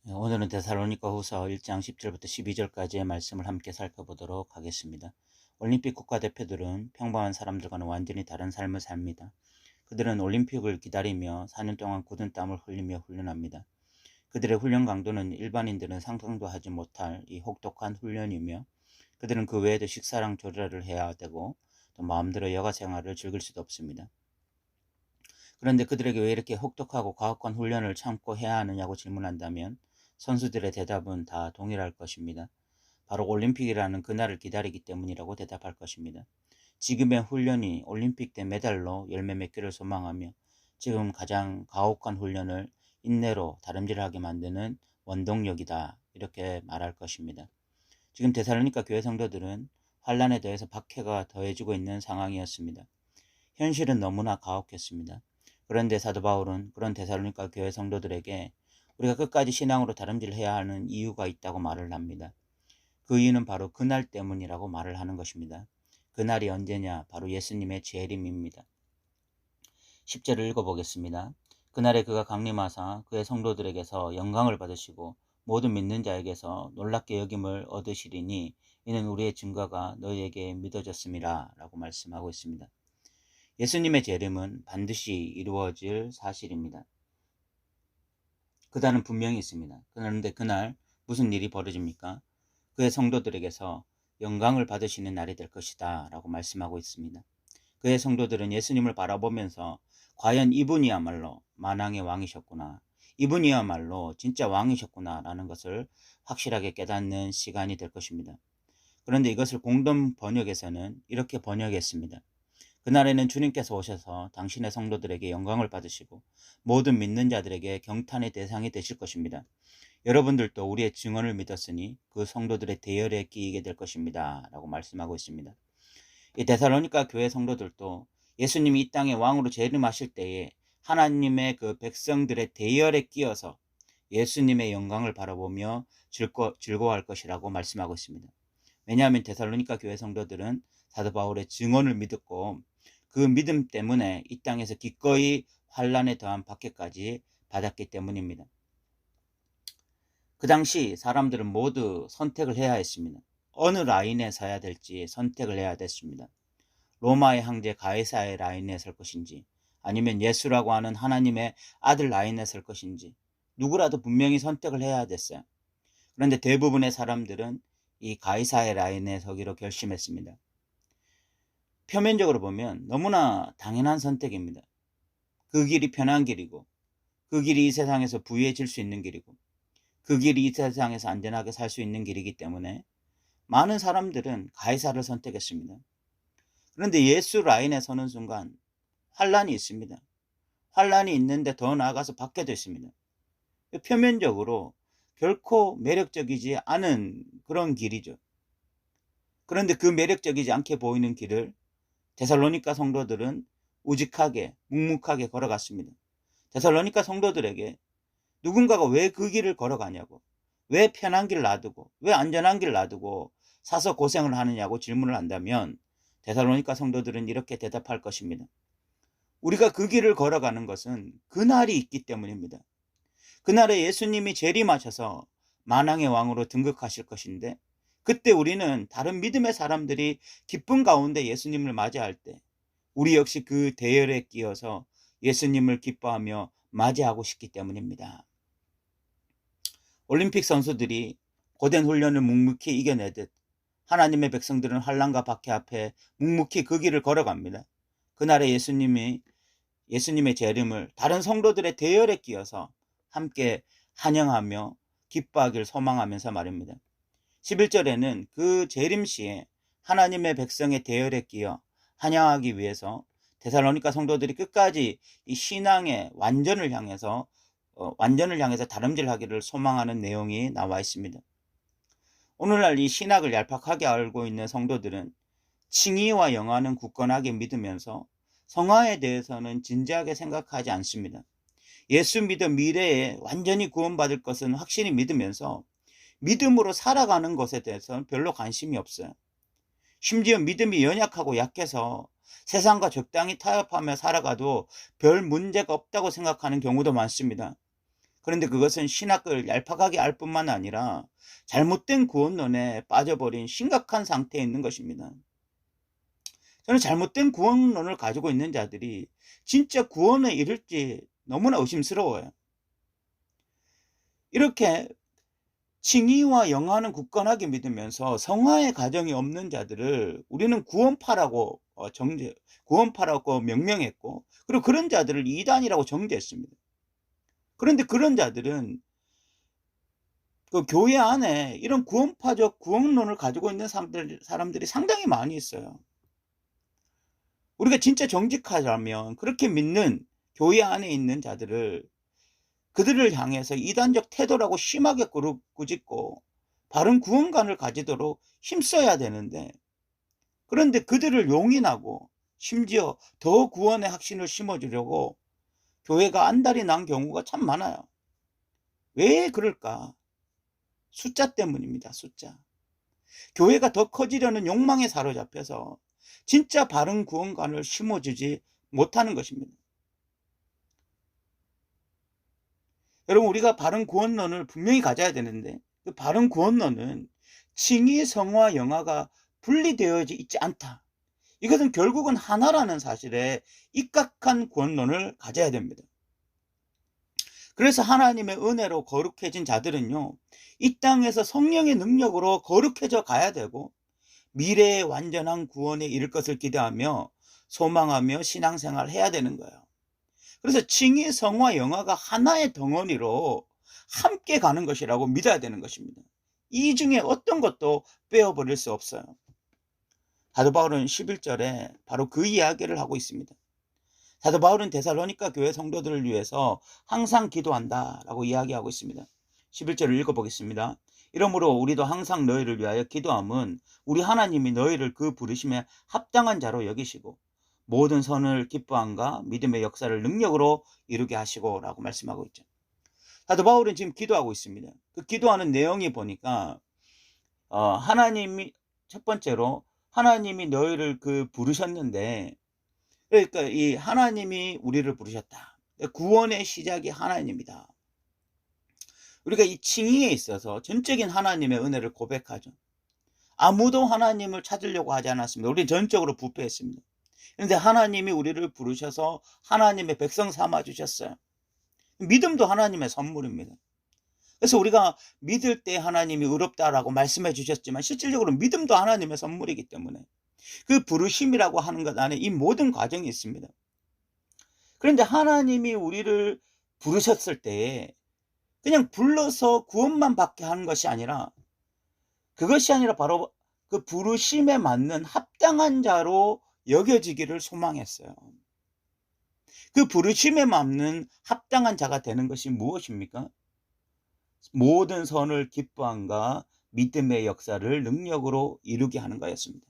오늘은 데살로니가후서 1장 10절부터 12절까지의 말씀을 함께 살펴보도록 하겠습니다. 올림픽 국가대표들은 평범한 사람들과는 완전히 다른 삶을 삽니다. 그들은 올림픽을 기다리며 4년 동안 굳은 땀을 흘리며 훈련합니다. 그들의 훈련 강도는 일반인들은 상상도 하지 못할 이 혹독한 훈련이며, 그들은 그 외에도 식사랑 조리를 해야 되고 또 마음대로 여가 생활을 즐길 수도 없습니다. 그런데 그들에게 왜 이렇게 혹독하고 과학관 훈련을 참고 해야 하느냐고 질문한다면 선수들의 대답은 다 동일할 것입니다. 바로 올림픽이라는 그날을 기다리기 때문이라고 대답할 것입니다. 지금의 훈련이 올림픽 때 메달로 열매 맺기를 소망하며, 지금 가장 가혹한 훈련을 인내로 다름질하게 만드는 원동력이다, 이렇게 말할 것입니다. 지금 데살로니가 교회 성도들은 환란에 대해서 박해가 더해지고 있는 상황이었습니다. 현실은 너무나 가혹했습니다. 그런데 사도 바울은 그런 데살로니가 교회 성도들에게 우리가 끝까지 신앙으로 다름질해야 하는 이유가 있다고 말을 합니다. 그 이유는 바로 그날 때문이라고 말을 하는 것입니다. 그날이 언제냐? 바로 예수님의 재림입니다. 10절을 읽어보겠습니다. 그날에 그가 강림하사 그의 성도들에게서 영광을 받으시고 모든 믿는 자에게서 놀랍게 여김을 얻으시리니 이는 우리의 증거가 너희에게 믿어졌음이라 라고 말씀하고 있습니다. 예수님의 재림은 반드시 이루어질 사실입니다. 그 달은 분명히 있습니다. 그런데 그날 무슨 일이 벌어집니까? 그의 성도들에게서 영광을 받으시는 날이 될 것이다 라고 말씀하고 있습니다. 그의 성도들은 예수님을 바라보면서 과연 이분이야말로 만왕의 왕이셨구나, 이분이야말로 진짜 왕이셨구나 라는 것을 확실하게 깨닫는 시간이 될 것입니다. 그런데 이것을 공동 번역에서는 이렇게 번역했습니다. 그날에는 주님께서 오셔서 당신의 성도들에게 영광을 받으시고 모든 믿는 자들에게 경탄의 대상이 되실 것입니다. 여러분들도 우리의 증언을 믿었으니 그 성도들의 대열에 끼이게 될 것입니다 라고 말씀하고 있습니다. 이 데살로니가 교회 성도들도 예수님이 이 땅에 왕으로 재림하실 때에 하나님의 그 백성들의 대열에 끼어서 예수님의 영광을 바라보며 즐거워할 것이라고 말씀하고 있습니다. 왜냐하면 데살로니가 교회 성도들은 사도 바울의 증언을 믿었고 그 믿음 때문에 이 땅에서 기꺼이 환란에 더한 박해까지 받았기 때문입니다. 그 당시 사람들은 모두 선택을 해야 했습니다. 어느 라인에 서야 될지 선택을 해야 됐습니다. 로마의 황제 가이사의 라인에 설 것인지, 아니면 예수라고 하는 하나님의 아들 라인에 설 것인지, 누구라도 분명히 선택을 해야 됐어요. 그런데 대부분의 사람들은 이 가이사의 라인에 서기로 결심했습니다. 표면적으로 보면 너무나 당연한 선택입니다. 그 길이 편한 길이고, 그 길이 이 세상에서 부유해질 수 있는 길이고, 그 길이 이 세상에서 안전하게 살 수 있는 길이기 때문에 많은 사람들은 가이사를 선택했습니다. 그런데 예수 라인에 서는 순간 환란이 있습니다. 환란이 있는데 더 나아가서 박해도 있습니다. 표면적으로 결코 매력적이지 않은 그런 길이죠. 그런데 그 매력적이지 않게 보이는 길을 데살로니가 성도들은 우직하게 묵묵하게 걸어갔습니다. 데살로니가 성도들에게 누군가가 왜 그 길을 걸어가냐고, 왜 편한 길 놔두고, 왜 안전한 길 놔두고 사서 고생을 하느냐고 질문을 한다면 데살로니가 성도들은 이렇게 대답할 것입니다. 우리가 그 길을 걸어가는 것은 그날이 있기 때문입니다. 그날에 예수님이 재림하셔서 만왕의 왕으로 등극하실 것인데, 그때 우리는 다른 믿음의 사람들이 기쁨 가운데 예수님을 맞이할 때 우리 역시 그 대열에 끼어서 예수님을 기뻐하며 맞이하고 싶기 때문입니다. 올림픽 선수들이 고된 훈련을 묵묵히 이겨내듯 하나님의 백성들은 환란과 박해 앞에 묵묵히 그 길을 걸어갑니다. 그날에 예수님의 재림을 다른 성도들의 대열에 끼어서 함께 환영하며 기뻐하길 소망하면서 말입니다. 11절에는 그 재림 시에 하나님의 백성의 대열에 끼어 환영하기 위해서 데살로니가 성도들이 끝까지 이 신앙의 완전을 향해서 다름질하기를 소망하는 내용이 나와 있습니다. 오늘날 이 신학을 얄팍하게 알고 있는 성도들은 칭의와 영화는 굳건하게 믿으면서 성화에 대해서는 진지하게 생각하지 않습니다. 예수 믿어 미래에 완전히 구원받을 것은 확실히 믿으면서 믿음으로 살아가는 것에 대해서는 별로 관심이 없어요. 심지어 믿음이 연약하고 약해서 세상과 적당히 타협하며 살아가도 별 문제가 없다고 생각하는 경우도 많습니다. 그런데 그것은 신학을 얄팍하게 알 뿐만 아니라 잘못된 구원론에 빠져버린 심각한 상태에 있는 것입니다. 저는 잘못된 구원론을 가지고 있는 자들이 진짜 구원에 이를지 너무나 의심스러워요. 이렇게 칭의와 영화는 굳건하게 믿으면서 성화의 가정이 없는 자들을 우리는 구원파라고 구원파라고 명명했고, 그리고 그런 자들을 이단이라고 정죄했습니다. 그런데 그런 자들은 그 교회 안에 이런 구원파적 구원론을 가지고 있는 사람들이 상당히 많이 있어요. 우리가 진짜 정직하자면 그렇게 믿는 교회 안에 있는 자들을, 그들을 향해서 이단적 태도라고 심하게 꾸짖고 바른 구원관을 가지도록 힘써야 되는데, 그런데 그들을 용인하고 심지어 더 구원의 확신을 심어주려고 교회가 안달이 난 경우가 참 많아요. 왜 그럴까? 숫자 때문입니다. 숫자. 교회가 더 커지려는 욕망에 사로잡혀서 진짜 바른 구원관을 심어주지 못하는 것입니다. 여러분, 우리가 바른 구원론을 분명히 가져야 되는데, 그 바른 구원론은 칭의, 성화, 영화가 분리되어 있지 않다. 이것은 결국은 하나라는 사실에 입각한 구원론을 가져야 됩니다. 그래서 하나님의 은혜로 거룩해진 자들은요, 이 땅에서 성령의 능력으로 거룩해져 가야 되고 미래의 완전한 구원에 이를 것을 기대하며 소망하며 신앙생활을 해야 되는 거예요. 그래서 칭의, 성화, 영화가 하나의 덩어리로 함께 가는 것이라고 믿어야 되는 것입니다. 이 중에 어떤 것도 빼어버릴 수 없어요. 사도 바울은 11절에 바로 그 이야기를 하고 있습니다. 사도 바울은 데살로니가 교회 성도들을 위해서 항상 기도한다라고 이야기하고 있습니다. 11절을 읽어보겠습니다. 이러므로 우리도 항상 너희를 위하여 기도함은 우리 하나님이 너희를 그 부르심에 합당한 자로 여기시고 모든 선을 기뻐함과 믿음의 역사를 능력으로 이루게 하시고 라고 말씀하고 있죠. 사도 바울은 지금 기도하고 있습니다. 그 기도하는 내용이 보니까 하나님이 첫 번째로 하나님이 너희를 그 부르셨는데, 그러니까 이 하나님이 우리를 부르셨다. 구원의 시작이 하나님입니다. 우리가 이 칭의에 있어서 전적인 하나님의 은혜를 고백하죠. 아무도 하나님을 찾으려고 하지 않았습니다. 우리 전적으로 부패했습니다. 그런데 하나님이 우리를 부르셔서 하나님의 백성 삼아 주셨어요. 믿음도 하나님의 선물입니다. 그래서 우리가 믿을 때 하나님이 의롭다라고 말씀해 주셨지만 실질적으로 믿음도 하나님의 선물이기 때문에 그 부르심이라고 하는 것 안에 이 모든 과정이 있습니다. 그런데 하나님이 우리를 부르셨을 때 그냥 불러서 구원만 받게 하는 것이 아니라, 그것이 아니라 바로 그 부르심에 맞는 합당한 자로 여겨지기를 소망했어요. 그 부르심에 맞는 합당한 자가 되는 것이 무엇입니까? 모든 선을 기뻐함과 믿음의 역사를 능력으로 이루게 하는 거였습니다.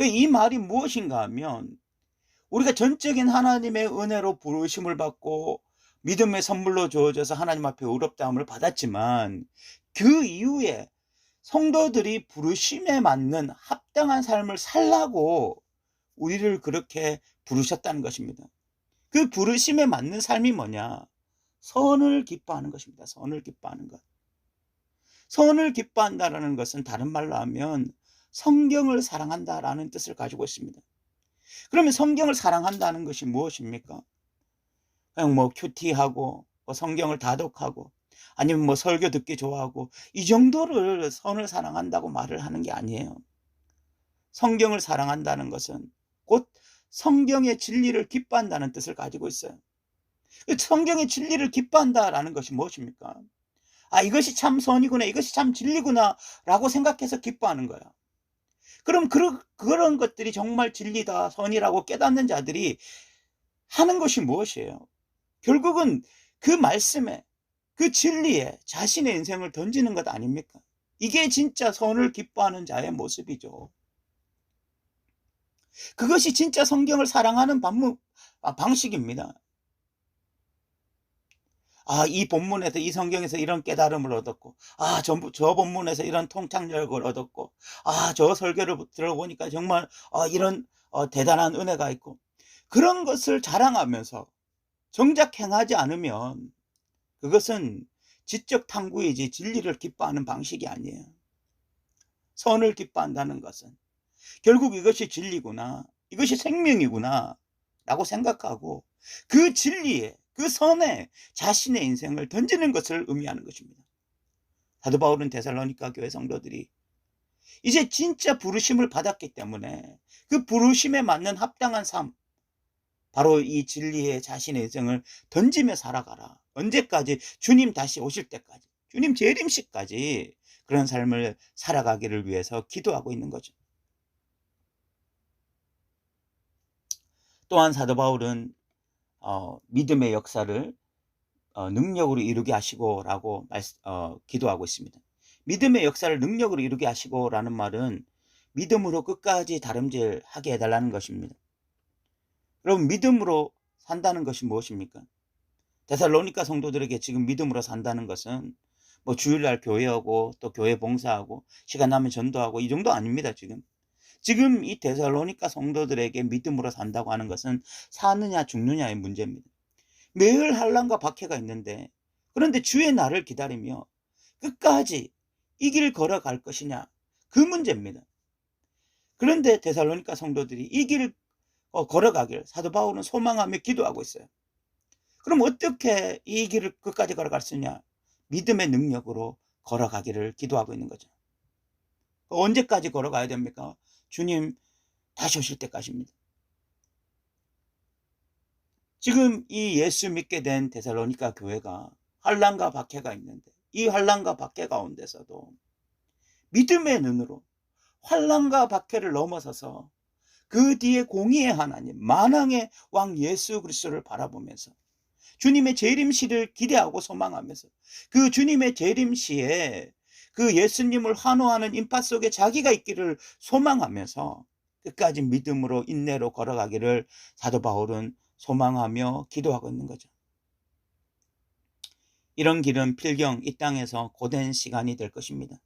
이 말이 무엇인가 하면, 우리가 전적인 하나님의 은혜로 부르심을 받고 믿음의 선물로 주어져서 하나님 앞에 의롭다함을 받았지만, 그 이후에 성도들이 부르심에 맞는 합당한 삶을 살라고 우리를 그렇게 부르셨다는 것입니다. 그 부르심에 맞는 삶이 뭐냐? 선을 기뻐하는 것입니다. 선을 기뻐하는 것. 선을 기뻐한다라는 것은 다른 말로 하면 성경을 사랑한다라는 뜻을 가지고 있습니다. 그러면 성경을 사랑한다는 것이 무엇입니까? 그냥 뭐 큐티하고 성경을 다독하고 아니면 뭐 설교 듣기 좋아하고 이 정도를 선을 사랑한다고 말을 하는 게 아니에요. 성경을 사랑한다는 것은 곧 성경의 진리를 기뻐한다는 뜻을 가지고 있어요. 성경의 진리를 기뻐한다라는 것이 무엇입니까? 이것이 참 선이구나, 이것이 참 진리구나 라고 생각해서 기뻐하는 거야. 그럼 그런 것들이 정말 진리다, 선이라고 깨닫는 자들이 하는 것이 무엇이에요? 결국은 그 말씀에, 그 진리에 자신의 인생을 던지는 것 아닙니까? 이게 진짜 선을 기뻐하는 자의 모습이죠. 그것이 진짜 성경을 사랑하는 방식입니다. 이 본문에서, 이 성경에서 이런 깨달음을 얻었고, 저 본문에서 이런 통찰력을 얻었고, 저 설교를 들어보니까 정말 이런 대단한 은혜가 있고, 그런 것을 자랑하면서 정작 행하지 않으면 그것은 지적 탐구이지 진리를 기뻐하는 방식이 아니에요. 선을 기뻐한다는 것은 결국 이것이 진리구나, 이것이 생명이구나 라고 생각하고 그 진리에, 그 선에 자신의 인생을 던지는 것을 의미하는 것입니다. 사도 바울은 데살로니가 교회 성도들이 이제 진짜 부르심을 받았기 때문에 그 부르심에 맞는 합당한 삶, 바로 이 진리에 자신의 인생을 던지며 살아가라. 언제까지? 주님 다시 오실 때까지, 주님 재림식까지 그런 삶을 살아가기를 위해서 기도하고 있는 거죠. 또한 사도 바울은 믿음의 역사를 능력으로 이루게 하시고라고 기도하고 있습니다. 믿음의 역사를 능력으로 이루게 하시고라는 말은 믿음으로 끝까지 다름질하게 해달라는 것입니다. 여러분, 믿음으로 산다는 것이 무엇입니까? 데살로니가 성도들에게 지금 믿음으로 산다는 것은 뭐 주일날 교회하고 또 교회 봉사하고 시간 나면 전도하고 이 정도 아닙니다. 지금 이 데살로니가 성도들에게 믿음으로 산다고 하는 것은 사느냐 죽느냐의 문제입니다. 매일 한란과 박해가 있는데, 그런데 주의 날을 기다리며 끝까지 이 길 걸어갈 것이냐, 그 문제입니다. 그런데 데살로니가 성도들이 이 길을 걸어가길 사도 바울은 소망하며 기도하고 있어요. 그럼 어떻게 이 길을 끝까지 걸어갈 수 있냐? 믿음의 능력으로 걸어가기를 기도하고 있는 거죠. 언제까지 걸어가야 됩니까? 주님 다시 오실 때까지입니다. 지금 이 예수 믿게 된 데살로니가 교회가 환난과 박해가 있는데, 이 환난과 박해 가운데서도 믿음의 눈으로 환난과 박해를 넘어서서 그 뒤에 공의의 하나님, 만왕의 왕 예수 그리스도를 바라보면서 주님의 재림시를 기대하고 소망하면서 그 주님의 재림시에 그 예수님을 환호하는 인파 속에 자기가 있기를 소망하면서 끝까지 믿음으로 인내로 걸어가기를 사도 바울은 소망하며 기도하고 있는 거죠. 이런 길은 필경 이 땅에서 고된 시간이 될 것입니다.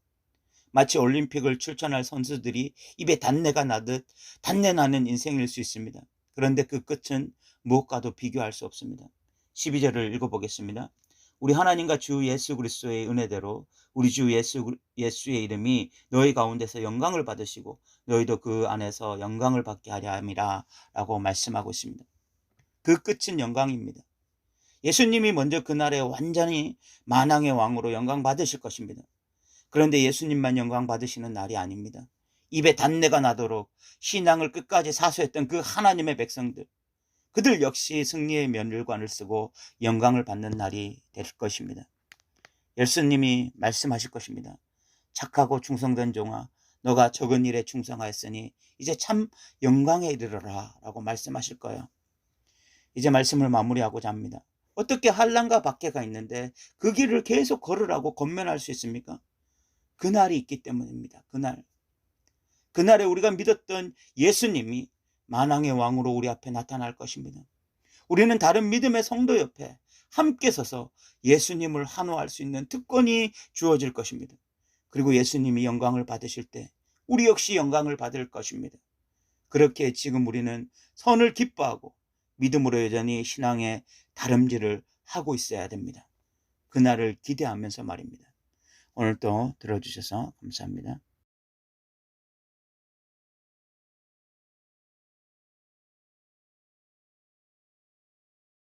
마치 올림픽을 출전할 선수들이 입에 단내가 나듯 단내 나는 인생일 수 있습니다. 그런데 그 끝은 무엇과도 비교할 수 없습니다. 12절을 읽어보겠습니다. 우리 하나님과 주 예수 그리스도의 은혜대로 우리 주 예수의 이름이 너희 가운데서 영광을 받으시고 너희도 그 안에서 영광을 받게 하려 함이라 라고 말씀하고 있습니다. 그 끝은 영광입니다. 예수님이 먼저 그날에 완전히 만왕의 왕으로 영광 받으실 것입니다. 그런데 예수님만 영광 받으시는 날이 아닙니다. 입에 단내가 나도록 신앙을 끝까지 사수했던 그 하나님의 백성들, 그들 역시 승리의 면류관을 쓰고 영광을 받는 날이 될 것입니다. 예수님이 말씀하실 것입니다. 착하고 충성된 종아, 너가 적은 일에 충성하였으니 이제 참 영광에 이르러라 라고 말씀하실 거예요. 이제 말씀을 마무리하고자 합니다. 어떻게 환난과 박해가 있는데 그 길을 계속 걸으라고 권면할 수 있습니까? 그날이 있기 때문입니다. 그날에 우리가 믿었던 예수님이 만왕의 왕으로 우리 앞에 나타날 것입니다. 우리는 다른 믿음의 성도 옆에 함께 서서 예수님을 환호할 수 있는 특권이 주어질 것입니다. 그리고 예수님이 영광을 받으실 때 우리 역시 영광을 받을 것입니다. 그렇게 지금 우리는 선을 기뻐하고 믿음으로 여전히 신앙의 다름질을 하고 있어야 됩니다. 그날을 기대하면서 말입니다. 오늘도 들어주셔서 감사합니다.